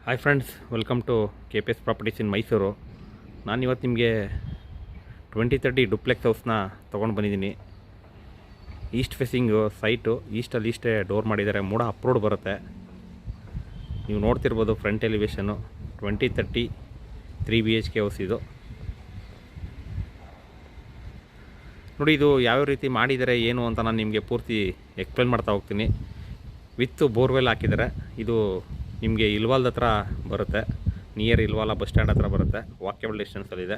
Hi friends, welcome to KPS properties in Mysuru. ನಾನಿವತ್ತು ನಿಮಗೆ 2030 duplex ಹೌಸ್ನ ತೊಗೊಂಡು ಬಂದಿದ್ದೀನಿ. ಈಸ್ಟ್ ಫೇಸಿಂಗು ಸೈಟು, ಈಸ್ಟಲ್ಲಿ ಇಷ್ಟೇ ಡೋರ್ ಮಾಡಿದ್ದಾರೆ. ಮೂಡ ಅಪ್ರೋಡ್ ಬರುತ್ತೆ. ನೀವು ನೋಡ್ತಿರ್ಬೋದು ಫ್ರಂಟ್ ಎಲಿವೇಶನು. 2030 3 BHK ಹೌಸ್ ಇದು. ನೋಡಿ, ಇದು ಯಾವ್ಯಾವ ರೀತಿ ಮಾಡಿದ್ದಾರೆ ಏನು ಅಂತ ನಾನು ನಿಮಗೆ ಪೂರ್ತಿ ಎಕ್ಸ್ಪ್ಲೇನ್ ಮಾಡ್ತಾ ಹೋಗ್ತೀನಿ. ವಿತ್ ಬೋರ್ವೆಲ್ ಹಾಕಿದ್ದಾರೆ. ಇದು ನಿಮಗೆ ಇಲ್ವಾಲ್ದ ಹತ್ರ ಬರುತ್ತೆ, ನಿಯರ್ ಇಲ್ವಾಲ ಬಸ್ ಸ್ಟ್ಯಾಂಡ್ ಹತ್ರ ಬರುತ್ತೆ, ವಾಕೇಬಲ್ ಡಿಸ್ಟೆನ್ಸಲ್ಲಿದೆ.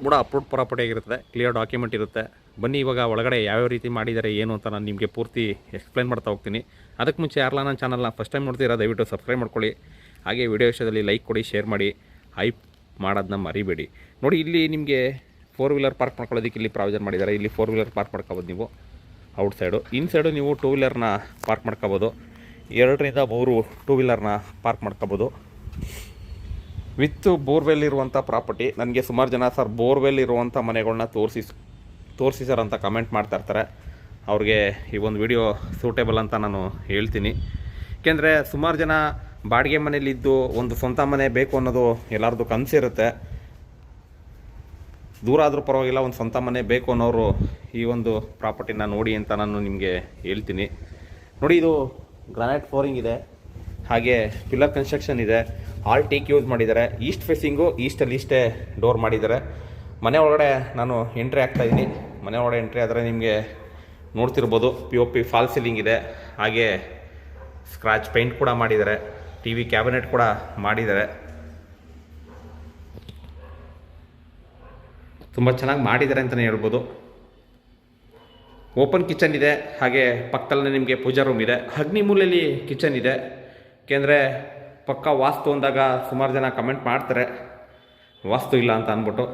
ಮೂಡ ಅಪ್ರೂವ್ಡ್ ಪ್ರಾಪರ್ಟಿ ಆಗಿರುತ್ತೆ, ಕ್ಲಿಯರ್ ಡಾಕ್ಯುಮೆಂಟ್ ಇರುತ್ತೆ. ಬನ್ನಿ ಇವಾಗ ಒಳಗಡೆ ಯಾವ್ಯಾವ ರೀತಿ ಮಾಡಿದ್ದಾರೆ ಏನು ಅಂತ ನಾನು ನಿಮಗೆ ಪೂರ್ತಿ ಎಕ್ಸ್ಪ್ಲೇನ್ ಮಾಡ್ತಾ ಹೋಗ್ತೀನಿ. ಅದಕ್ಕೆ ಮುಂಚೆ ಯಾರಲ್ಲ ನನ್ನ ಚಾನಲ್ನ ಫಸ್ಟ್ ಟೈಮ್ ನೋಡ್ತೀರಾ, ದಯವಿಟ್ಟು ಸಬ್ಸ್ಕ್ರೈಬ್ ಮಾಡ್ಕೊಳ್ಳಿ. ಹಾಗೆ ವಿಡಿಯೋ ವಿಷಯದಲ್ಲಿ ಲೈಕ್ ಕೊಡಿ, ಶೇರ್ ಮಾಡಿ, ಹೈಪ್ ಮಾಡೋದನ್ನ ಮರಿಬೇಡಿ. ನೋಡಿ, ಇಲ್ಲಿ ನಿಮಗೆ 4 ವೀಲರ್ ಪಾರ್ಕ್ ಮಾಡ್ಕೊಳ್ಳೋದಕ್ಕೆ ಇಲ್ಲಿ ಪ್ರಾವಿಷನ್ ಮಾಡಿದ್ದಾರೆ. ಇಲ್ಲಿ 4 ವೀಲರ್ ಪಾರ್ಕ್ ಮಾಡ್ಕೋಬೋದು ನೀವು ಔಟ್ ಸೈಡು. ಇನ್ ಸೈಡು ನೀವು 2 ವೀಲರ್ನ ಪಾರ್ಕ್ ಮಾಡ್ಕೋಬೋದು. 2 ರಿಂದ 3 2 ವೀಲರ್ನ ಪಾರ್ಕ್ ಮಾಡ್ಕೋಬೋದು. ವಿತ್ ಬೋರ್ವೆಲ್ ಇರುವಂಥ ಪ್ರಾಪರ್ಟಿ. ನನಗೆ ಸುಮಾರು ಜನ ಸರ್ ಬೋರ್ವೆಲ್ ಇರುವಂಥ ಮನೆಗಳನ್ನ ತೋರಿಸಿ ಸರ್ ಅಂತ ಕಮೆಂಟ್ ಮಾಡ್ತಾ ಇರ್ತಾರೆ. ಅವ್ರಿಗೆ ಈ ಒಂದು ವಿಡಿಯೋ ಸೂಟೇಬಲ್ ಅಂತ ನಾನು ಹೇಳ್ತೀನಿ. ಏಕೆಂದರೆ ಸುಮಾರು ಜನ ಬಾಡಿಗೆ ಮನೇಲಿದ್ದು ಒಂದು ಸ್ವಂತ ಮನೆ ಬೇಕು ಅನ್ನೋದು ಎಲ್ಲರದ್ದು ಕನಸಿರುತ್ತೆ. ದೂರ ಆದರೂ ಪರವಾಗಿಲ್ಲ, ಒಂದು ಸ್ವಂತ ಮನೆ ಬೇಕು ಅನ್ನೋರು ಈ ಒಂದು ಪ್ರಾಪರ್ಟಿನ ನೋಡಿ ಅಂತ ನಾನು ನಿಮಗೆ ಹೇಳ್ತೀನಿ. ನೋಡಿ, ಇದು ಗ್ರಾನೈಟ್ ಫ್ಲೋರಿಂಗ್ ಇದೆ, ಹಾಗೆ ಪಿಲ್ಲರ್ ಕನ್ಸ್ಟ್ರಕ್ಷನ್ ಇದೆ, ಆಲ್ ಟೀಕ್ ಯೂಸ್ ಮಾಡಿದ್ದಾರೆ. ಈಸ್ಟ್ ಫೇಸಿಂಗು ಈಸ್ಟಲ್ಲಿ ಇಷ್ಟೇ ಡೋರ್ ಮಾಡಿದ್ದಾರೆ. ಮನೆ ಒಳಗಡೆ ನಾನು ಎಂಟ್ರಿ ಆಗ್ತಾಯಿದ್ದೀನಿ. ಮನೆ ಒಳಗಡೆ ಎಂಟ್ರಿ ಆದರೆ ನಿಮಗೆ ನೋಡ್ತಿರ್ಬೋದು POP ಫಾಲ್ ಸೀಲಿಂಗ್ ಇದೆ, ಹಾಗೆ ಸ್ಕ್ರಾಚ್ ಪೇಂಟ್ ಕೂಡ ಮಾಡಿದ್ದಾರೆ, TV ಕ್ಯಾಬಿನೆಟ್ ಕೂಡ ಮಾಡಿದ್ದಾರೆ. ತುಂಬ ಚೆನ್ನಾಗಿ ಮಾಡಿದ್ದಾರೆ ಅಂತಲೇ ಹೇಳ್ಬೋದು. ಓಪನ್ ಕಿಚನ್ ಇದೆ, ಹಾಗೆ ಪಕ್ಕದಲ್ಲೇ ನಿಮಗೆ ಪೂಜಾ ರೂಮ್ ಇದೆ. ಅಗ್ನಿ ಮೂಲೆಯಲ್ಲಿ ಕಿಚನ್ ಇದೆ. ಏಕೆಂದರೆ ಪಕ್ಕ ವಾಸ್ತು ಅಂದಾಗ ಸುಮಾರು ಜನ ಕಮೆಂಟ್ ಮಾಡ್ತಾರೆ ವಾಸ್ತು ಇಲ್ಲ ಅಂತ ಅಂದ್ಬಿಟ್ಟು.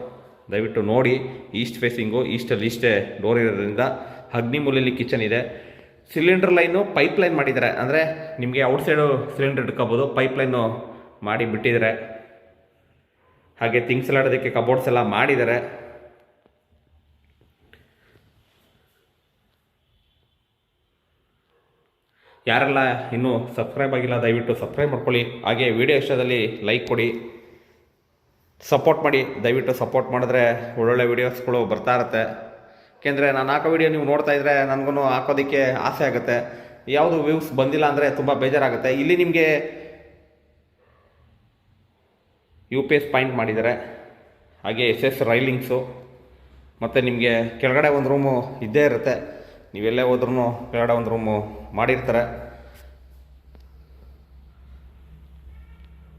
ದಯವಿಟ್ಟು ನೋಡಿ, ಈಸ್ಟ್ ಫೇಸಿಂಗು ಈಸ್ಟಲ್ಲಿ ಇಷ್ಟೇ ಡೋರ್ ಇರೋದ್ರಿಂದ ಅಗ್ನಿ ಮೂಲೆಯಲ್ಲಿ ಕಿಚನ್ ಇದೆ. ಸಿಲಿಂಡರ್ ಲೈನು ಪೈಪ್ ಲೈನ್ ಮಾಡಿದ್ದಾರೆ, ಅಂದರೆ ನಿಮಗೆ ಔಟ್ಸೈಡು ಸಿಲಿಂಡರ್ ಇಟ್ಕೋಬೋದು, ಪೈಪ್ ಲೈನು ಮಾಡಿ ಬಿಟ್ಟಿದ್ದಾರೆ. ಹಾಗೆ ಥಿಂಗ್ಸ್ ಎಲ್ಲ ಇಡೋದಕ್ಕೆ ಕಬೋರ್ಡ್ಸ್ ಎಲ್ಲ ಮಾಡಿದ್ದಾರೆ. ಯಾರೆಲ್ಲ ಇನ್ನೂ ಸಬ್ಸ್ಕ್ರೈಬ್ ಆಗಿಲ್ಲ ದಯವಿಟ್ಟು ಸಬ್ಸ್ಕ್ರೈಬ್ ಮಾಡ್ಕೊಳ್ಳಿ. ಹಾಗೆ ವಿಡಿಯೋ ಇಷ್ಟದಲ್ಲಿ ಲೈಕ್ ಕೊಡಿ, ಸಪೋರ್ಟ್ ಮಾಡಿ. ದಯವಿಟ್ಟು ಸಪೋರ್ಟ್ ಮಾಡಿದ್ರೆ ಒಳ್ಳೊಳ್ಳೆ ವೀಡಿಯೋಸ್ಗಳು ಬರ್ತಾ ಇರುತ್ತೆ. ಏಕೆಂದರೆ ನಾನು ಹಾಕೋ ವಿಡಿಯೋ ನೀವು ನೋಡ್ತಾ ಇದ್ದರೆ ನನಗೂ ಹಾಕೋದಕ್ಕೆ ಆಸೆ ಆಗುತ್ತೆ. ಯಾವುದು ವ್ಯೂಸ್ ಬಂದಿಲ್ಲ ಅಂದರೆ ತುಂಬ ಬೇಜಾರಾಗುತ್ತೆ. ಇಲ್ಲಿ ನಿಮಗೆ UPS ಪಾಯಿಂಟ್ ಮಾಡಿದ್ದಾರೆ, ಹಾಗೆ SS ರೈಲಿಂಗ್ಸು, ಮತ್ತು ನಿಮಗೆ ಕೆಳಗಡೆ ಒಂದು ರೂಮು ಇದ್ದೇ ಇರುತ್ತೆ. ನೀವೆಲ್ಲೇ ಹೋದ್ರೂ ಕೆಳಗಡೆ ಒಂದು ರೂಮು ಮಾಡಿರ್ತಾರೆ.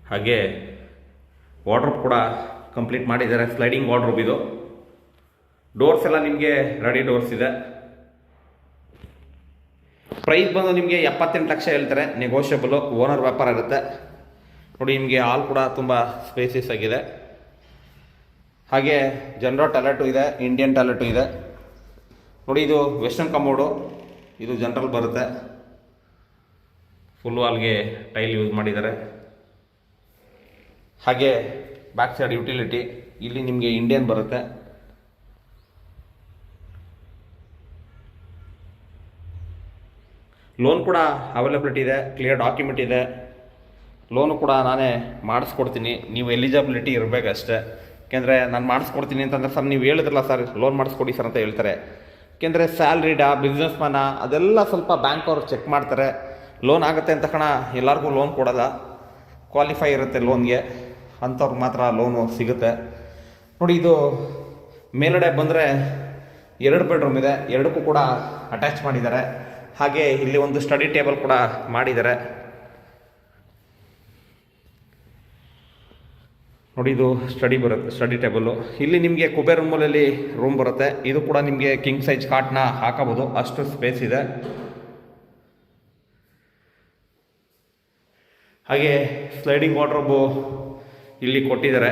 ಹಾಗೆ ವಾರ್ಡ್ರೋಬ್ ಕೂಡ ಕಂಪ್ಲೀಟ್ ಮಾಡಿದ್ದಾರೆ. ಸ್ಲೈಡಿಂಗ್ ವಾರ್ಡ್ರೋಬ್ ಇದು. ಡೋರ್ಸ್ ಎಲ್ಲ ನಿಮಗೆ ರೆಡಿ ಡೋರ್ಸ್ ಇದೆ. ಪ್ರೈಸ್ ಬಂದು ನಿಮಗೆ 78 ಲಕ್ಷ ಹೇಳ್ತಾರೆ, ನೆಗೋಷಿಯಬಲು, ಓನರ್ ವ್ಯಾಪಾರ ಇರುತ್ತೆ. ನೋಡಿ, ನಿಮಗೆ ಹಾಲ್ ಕೂಡ ತುಂಬ ಸ್ಪೇಸಿಯಸ್ ಆಗಿದೆ. ಹಾಗೆ ಜನರಲ್ ಟಾಯ್ಲೆಟು ಇದೆ, ಇಂಡಿಯನ್ ಟಾಯ್ಲೆಟು ಇದೆ. ನೋಡಿ, ಇದು ವೆಸ್ಟರ್ನ್ ಕಮೋಡು, ಇದು ಜನರಲ್ ಬರುತ್ತೆ. ಫುಲ್ ವಾಲ್ಗೆ ಟೈಲ್ ಯೂಸ್ ಮಾಡಿದ್ದಾರೆ. ಹಾಗೆ ಬ್ಯಾಕ್ ಸೈಡ್ ಯುಟಿಲಿಟಿ, ಇಲ್ಲಿ ನಿಮಗೆ ಇಂಡಿಯನ್ ಬರುತ್ತೆ. ಲೋನ್ ಕೂಡ ಅವೈಲಬಿಲಿಟಿ ಇದೆ, ಕ್ಲಿಯರ್ ಡಾಕ್ಯುಮೆಂಟ್ ಇದೆ. ಲೋನು ಕೂಡ ನಾನೇ ಮಾಡಿಸ್ಕೊಡ್ತೀನಿ, ನೀವು ಎಲಿಜಿಬಿಲಿಟಿ ಇರಬೇಕಷ್ಟೇ. ಯಾಕೆಂದರೆ ನಾನು ಮಾಡಿಸ್ಕೊಡ್ತೀನಿ ಅಂತಂದರೆ ಸರ್ ನೀವು ಹೇಳಿದ್ರಲ್ಲ ಸರ್ ಲೋನ್ ಮಾಡಿಸ್ಕೊಡಿ ಸರ್ ಅಂತ ಹೇಳ್ತಾರೆ. ಏಕೆಂದರೆ ಸ್ಯಾಲ್ರಿಡಾ, ಬಿಸ್ನೆಸ್ ಮ್ಯಾನ, ಅದೆಲ್ಲ ಸ್ವಲ್ಪ ಬ್ಯಾಂಕ್ ಅವರು ಚೆಕ್ ಮಾಡ್ತಾರೆ. ಲೋನ್ ಆಗುತ್ತೆ ಅಂತ ತಕ್ಷಣ ಎಲ್ಲರಿಗೂ ಲೋನ್ ಕೊಡೋಲ್ಲ, ಕ್ವಾಲಿಫೈ ಇರುತ್ತೆ ಲೋನ್ಗೆ, ಅಂಥವ್ರಿಗೆ ಮಾತ್ರ ಲೋನು ಸಿಗುತ್ತೆ. ನೋಡಿ, ಇದು ಮೇಲ್ಗಡೆ ಬಂದರೆ 2 ಬೆಡ್ರೂಮ್ ಇದೆ, 2ಕ್ಕೂ ಕೂಡ ಅಟ್ಯಾಚ್ ಮಾಡಿದ್ದಾರೆ. ಹಾಗೆ ಇಲ್ಲಿ ಒಂದು ಸ್ಟಡಿ ಟೇಬಲ್ ಕೂಡ ಮಾಡಿದ್ದಾರೆ. ನೋಡಿ, ಇದು ಸ್ಟಡಿ ಟೇಬಲು. ಇಲ್ಲಿ ನಿಮಗೆ ಕುಬೇರ್ ಮೂಲೆಯಲ್ಲಿ ರೂಮ್ ಬರುತ್ತೆ. ಇದು ಕೂಡ ನಿಮಗೆ ಕಿಂಗ್ ಸೈಜ್ ಕಾಟ್ನ ಹಾಕಬಹುದು, ಅಷ್ಟು ಸ್ಪೇಸ್ ಇದೆ. ಹಾಗೆ ಸ್ಲೈಡಿಂಗ್ ವಾರ್ಡ್ರೋಬು ಇಲ್ಲಿ ಕೊಟ್ಟಿದ್ದಾರೆ.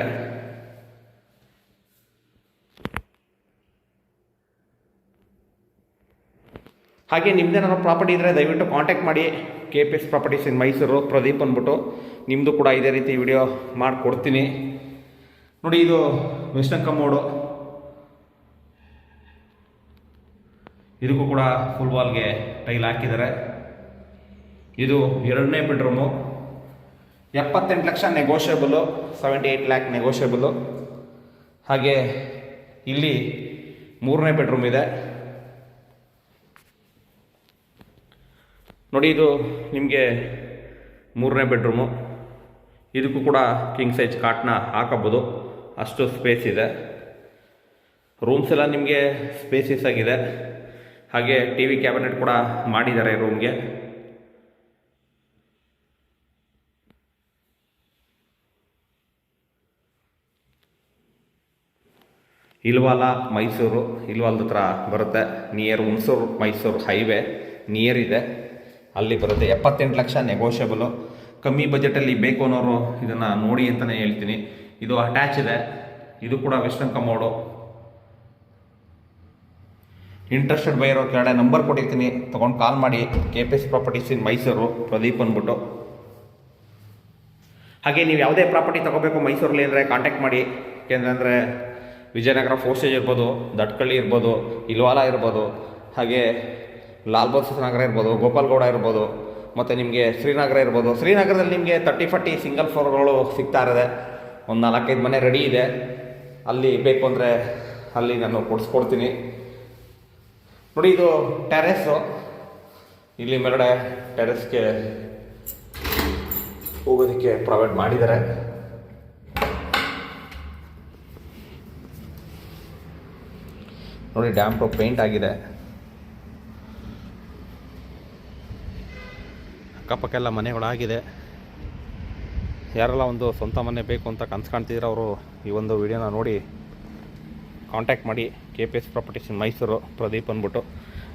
ಹಾಗೆ ನಿಮ್ದೇನಾದ್ರು ಪ್ರಾಪರ್ಟಿ ಇದ್ದರೆ ದಯವಿಟ್ಟು ಕಾಂಟ್ಯಾಕ್ಟ್ ಮಾಡಿ. KPS properties in Mysuru, Pradeep ಅಂದ್ಬಿಟ್ಟು. ನಿಮ್ಮದು ಕೂಡ ಇದೇ ರೀತಿ ವಿಡಿಯೋ ಮಾಡಿಕೊಡ್ತೀನಿ. ನೋಡಿ, ಇದು ವೆಸ್ಟರ್ನ್ ಕಮೋಡು, ಇದಕ್ಕೂ ಕೂಡ ಫುಲ್ ವಾಲ್ಗೆ ಟೈಲ್ ಹಾಕಿದ್ದಾರೆ. ಇದು 2ನೇ ಬೆಡ್ರೂಮು, 78 ಲಕ್ಷ ನೆಗೋಷಿಯಬಲು, 78 ಲ್ಯಾಕ್ ನೆಗೋಷಿಯಬಲು. ಹಾಗೆ ಇಲ್ಲಿ 3ನೇ ಬೆಡ್ರೂಮ್ ಇದೆ ನೋಡಿ. ಇದು ನಿಮಗೆ 3ನೇ ಬೆಡ್ರೂಮು. ಇದಕ್ಕೂ ಕೂಡ ಕಿಂಗ್ ಸೈಜ್ ಕಾಟ್ನ ಹಾಕಬಹುದು, ಅಷ್ಟು ಸ್ಪೇಸ್ ಇದೆ. ರೂಮ್ಸ್ ಎಲ್ಲ ನಿಮಗೆ ಸ್ಪೇಸಿಯಸ್ ಆಗಿದೆ. ಹಾಗೆ ಟಿ ವಿ ಕ್ಯಾಬಿನೆಟ್ ಕೂಡ ಮಾಡಿದ್ದಾರೆ ರೂಮ್ಗೆ. ಇಲ್ವಾಲ ಮೈಸೂರು, ಇಲ್ವಾಲದ ಹತ್ರ ಬರುತ್ತೆ, near Hunsur Mysuru highway near ಇದೆ, ಅಲ್ಲಿ ಬರುತ್ತೆ. 78 ಲಕ್ಷ ನೆಗೋಷಿಯಬಲು. ಕಮ್ಮಿ ಬಜೆಟಲ್ಲಿ ಬೇಕು ಅನ್ನೋರು ಇದನ್ನು ನೋಡಿ ಅಂತಲೇ ಹೇಳ್ತೀನಿ. ಇದು ಅಟ್ಯಾಚ್ ಇದೆ, ಇದು ಕೂಡ ವೆಸ್ಟರ್ನ್ ಕಮೋಡು. ಇಂಟ್ರೆಸ್ಟೆಡ್ ಬೈರೋ ಕೆಳಗಡೆ ನಂಬರ್ ಕೊಟ್ಟಿರ್ತೀನಿ, ತೊಗೊಂಡು ಕಾಲ್ ಮಾಡಿ. KPS properties in Mysuru, Pradeep ಅಂದ್ಬಿಟ್ಟು. ಹಾಗೆ ನೀವು ಯಾವುದೇ ಪ್ರಾಪರ್ಟಿ ತೊಗೋಬೇಕು ಮೈಸೂರಲ್ಲಿ ಅಂದರೆ ಕಾಂಟ್ಯಾಕ್ಟ್ ಮಾಡಿ. ಏಕೆಂದರೆ ವಿಜಯನಗರ ಫೋರ್ಸ್ಟೇಜ್ ಇರ್ಬೋದು, ದಟ್ಕಳ್ಳಿ ಇರ್ಬೋದು, ಇಲ್ವಾಲ ಇರ್ಬೋದು, ಹಾಗೆ ಲಾಲ್ ಬಹದ್ದೂರ್ ನಗರ ಇರ್ಬೋದು, ಗೋಪಾಲ್ಗೌಡ ಇರ್ಬೋದು, ಮತ್ತು ನಿಮಗೆ ಶ್ರೀನಗರ ಇರ್ಬೋದು. ಶ್ರೀನಗರದಲ್ಲಿ ನಿಮಗೆ 30-40 ಸಿಂಗಲ್ ಫ್ಲೋರ್ಗಳು ಸಿಗ್ತಾ ಇರೋದೆ. ಒಂದು 4-5 ಮನೆ ರೆಡಿ ಇದೆ. ಅಲ್ಲಿ ಬೇಕು ಅಂದರೆ ಅಲ್ಲಿ ನಾನು ಕೊಡಿಸ್ಕೊಡ್ತೀನಿ ನೋಡಿ. ಇದು ಟೆರೆಸ್ಸು, ಇಲ್ಲಿ ಮೇಲ್ಗಡೆ ಟೆರೆಸ್ಗೆ ಹೋಗೋದಕ್ಕೆ ಪ್ರೊವೈಡ್ ಮಾಡಿದ್ದಾರೆ. ನೋಡಿ ಡ್ಯಾಮ್ ಪ್ರೂಫ್ ಪೇಂಟ್ ಆಗಿದೆ. ಅಕ್ಕಪಕ್ಕ ಎಲ್ಲ ಮನೆಗಳಾಗಿದೆ. ಯಾರೆಲ್ಲ ಒಂದು ಸ್ವಂತ ಮನೆ ಬೇಕು ಅಂತ ಕನಸು ಕಾಣ್ತಿದ್ರೆ ಅವರು ಈ ಒಂದು ವಿಡಿಯೋನ ನೋಡಿ ಕಾಂಟ್ಯಾಕ್ಟ್ ಮಾಡಿ. KPS properties in Mysuru, Pradeep ಅಂದ್ಬಿಟ್ಟು.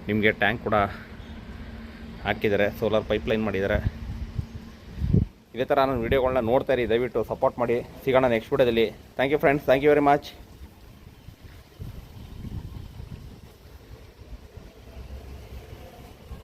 ನಿಮಗೆ ಟ್ಯಾಂಕ್ ಕೂಡ ಹಾಕಿದ್ದಾರೆ, ಸೋಲಾರ್ ಪೈಪ್ಲೈನ್ ಮಾಡಿದ್ದಾರೆ. ಇದೇ ಥರ ನಾನು ವೀಡಿಯೋಗಳನ್ನ ನೋಡ್ತಾ ಇರಿ, ದಯವಿಟ್ಟು ಸಪೋರ್ಟ್ ಮಾಡಿ. ಸಿಗೋಣ ನೆಕ್ಸ್ಟ್ ವಿಡಿಯೋದಲ್ಲಿ. Thank you friends, thank you very much.